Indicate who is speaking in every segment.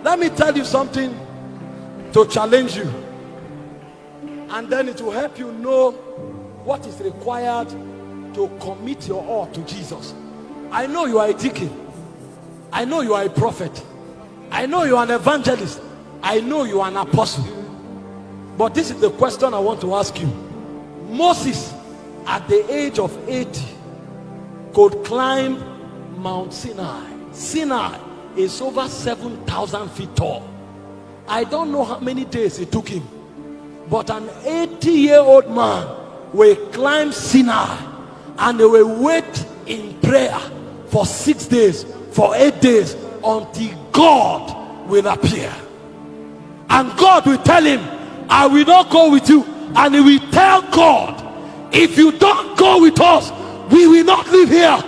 Speaker 1: Let me tell you something to challenge you, and then it will help you know what is required to commit your all to Jesus. I know you are a deacon. I know you are a prophet. I know you are an evangelist. I know you are an apostle. But this is the question I want to ask you. Moses, at the age of 80, could climb Mount Sinai. Sinai is over 7,000 feet tall. I don't know how many days it took him, but an 80-year-old man will climb Sinai and they will wait in prayer for 6 days, for 8 days, until God will appear. And God will tell him, I will not go with you. And he will tell God, if you don't go with us, we will not live here.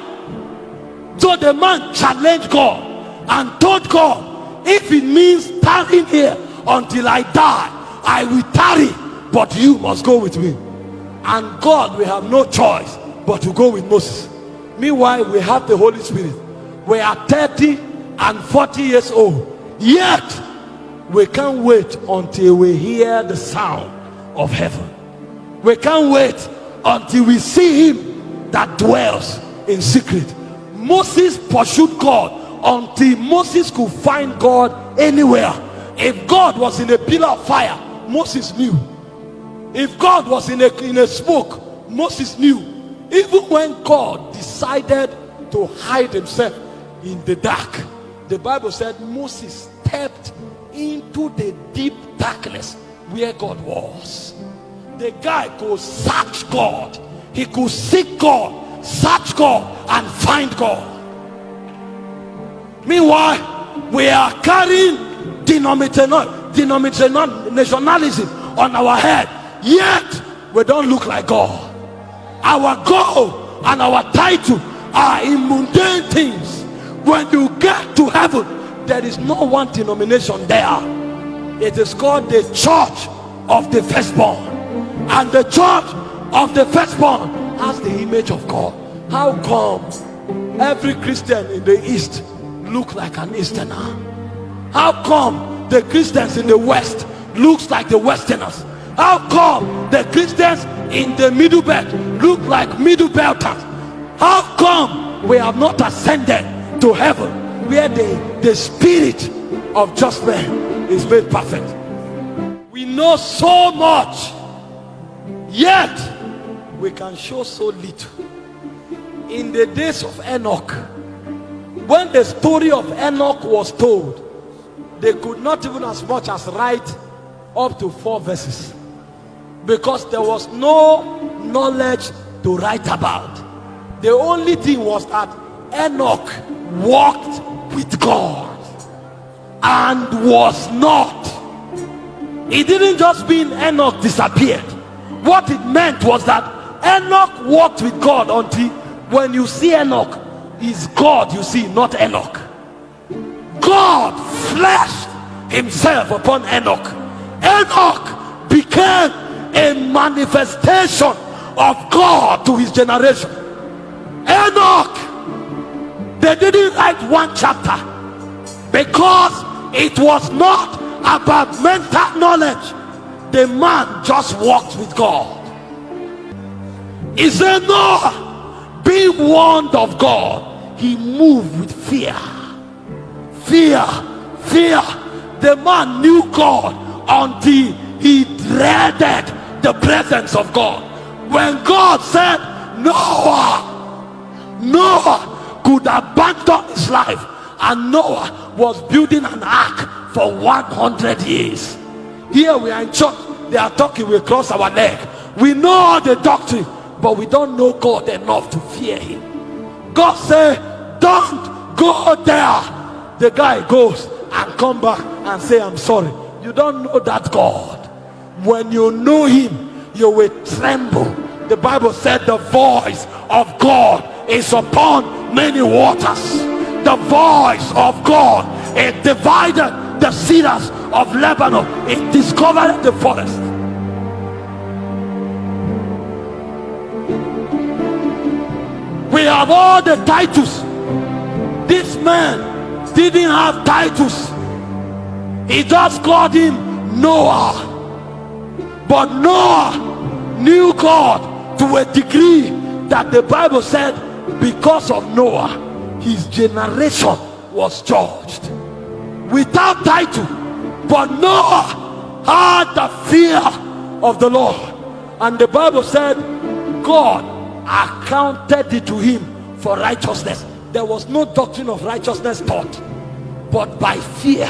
Speaker 1: So the man challenged God and told God, if it means tarrying here until I die, I will tarry, but you must go with me. And God will have no choice but to go with Moses. Meanwhile, we have the Holy Spirit. We are 30 and 40 years old, yet we can't wait until we hear the sound of heaven. We can't wait until we see him that dwells in secret. Moses pursued God until Moses could find God anywhere. If God was in a pillar of fire, Moses knew. If God was in a smoke, Moses knew. Even when God decided to hide himself in the dark, the Bible said Moses stepped into the deep darkness where God was. The guy could search God. He could seek God, search God, and find God. Meanwhile, we are carrying denominationalism on our head, yet we don't look like God. Our goal and our title are in mundane things. When you get to heaven, there is no one denomination there. It is called the Church of the Firstborn, and the Church of the Firstborn has the image of God. How come every Christian in the East look like an Easterner? How come the Christians in the West looks like the Westerners? How come the Christians in the Middle Belt look like Middle Belters? How come we have not ascended to heaven, where the spirit of just men is made perfect? We know so much, yet we can show so little. In the days of Enoch, when the story of Enoch was told, they could not even as much as write up to 4 verses, because there was no knowledge to write about. The only thing was that Enoch walked with God and was not. It didn't just mean Enoch disappeared. What it meant was that Enoch walked with God until when you see Enoch, is God you see, not Enoch. God fleshed himself upon Enoch. Enoch became a manifestation of God to his generation. Enoch, they didn't write 1 chapter because it was not about mental knowledge. The man just walked with God. He said, Noah, being warned of God, he moved with fear. Fear. The man knew God until he dreaded the presence of God. When God said Noah could abandon his life, and Noah was building an ark for 100 years. Here we are in church, they are talking, we cross our leg. We know all the doctrine, but we don't know God enough to fear him. God said, don't go there. The guy goes and come back and say, I'm sorry. You don't know that God. When you know him, you will tremble. The Bible said the voice of God is upon many waters. The voice of God, it divided the cedars of Lebanon. It discovered the forest. We have all the titles. This man didn't have titles. He just called him Noah. But Noah knew God to a degree that the Bible said because of Noah, his generation was judged without title. But Noah had the fear of the Lord, and the Bible said God accounted it to him for righteousness. There was no doctrine of righteousness taught, but by fear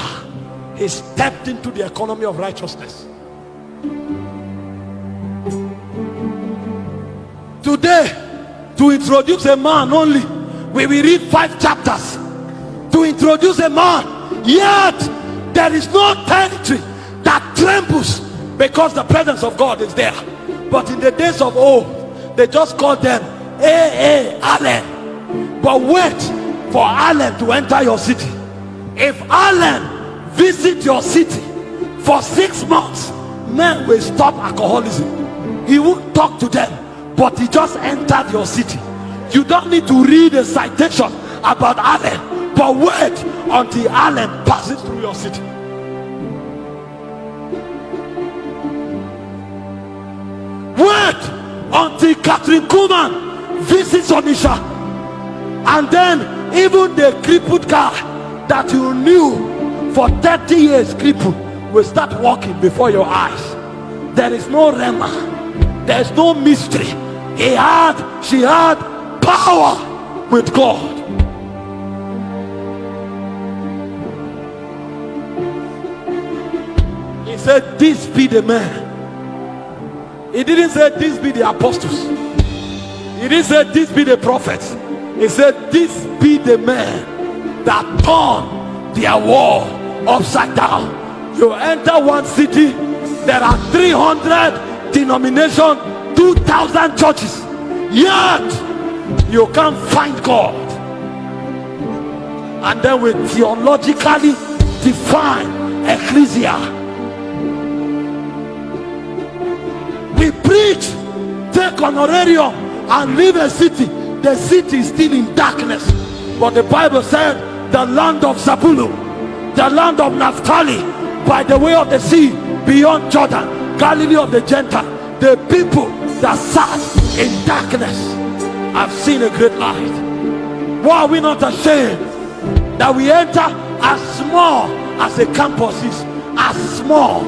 Speaker 1: he stepped into the economy of righteousness. Today, to introduce a man only, we will read 5 chapters to introduce a man, yet there is no territory that trembles because the presence of God is there. But in the days of old, they just called them Allen. But wait for Allen to enter your city. If Allen visit your city for 6 months, men will stop alcoholism. He won't talk to them, but he just entered your city. You don't need to read a citation about Allen, but wait until Allen passes through your city. Wait until Catherine Kuhlman visits Onisha, and then even the crippled guy that you knew for 30 years crippled will start walking before your eyes. There is no rema, there is no mystery. She had power with God. He said, "This be the man." He didn't say, "This be the apostles." He didn't say, "This be the prophets." He said, "This be the man that turned their world upside down." You enter one city, there are 300 denominations, 2,000 churches, yet you can't find God. And then we theologically define ecclesia. We preach, take honorarium, and leave a city. The city is still in darkness. But the Bible said, the land of Zabulon, the land of Naphtali, by the way of the sea, beyond Jordan, Galilee of the Gentiles, the people that sat in darkness have seen a great light. Why are we not ashamed that we enter as small as a campus is? As small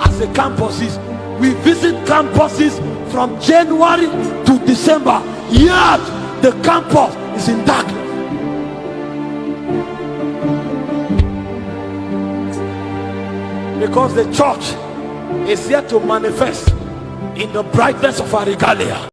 Speaker 1: as a campus is. We visit campuses from January to December, yet the campus is in darkness. Because the church is yet to manifest in the brightness of our regalia.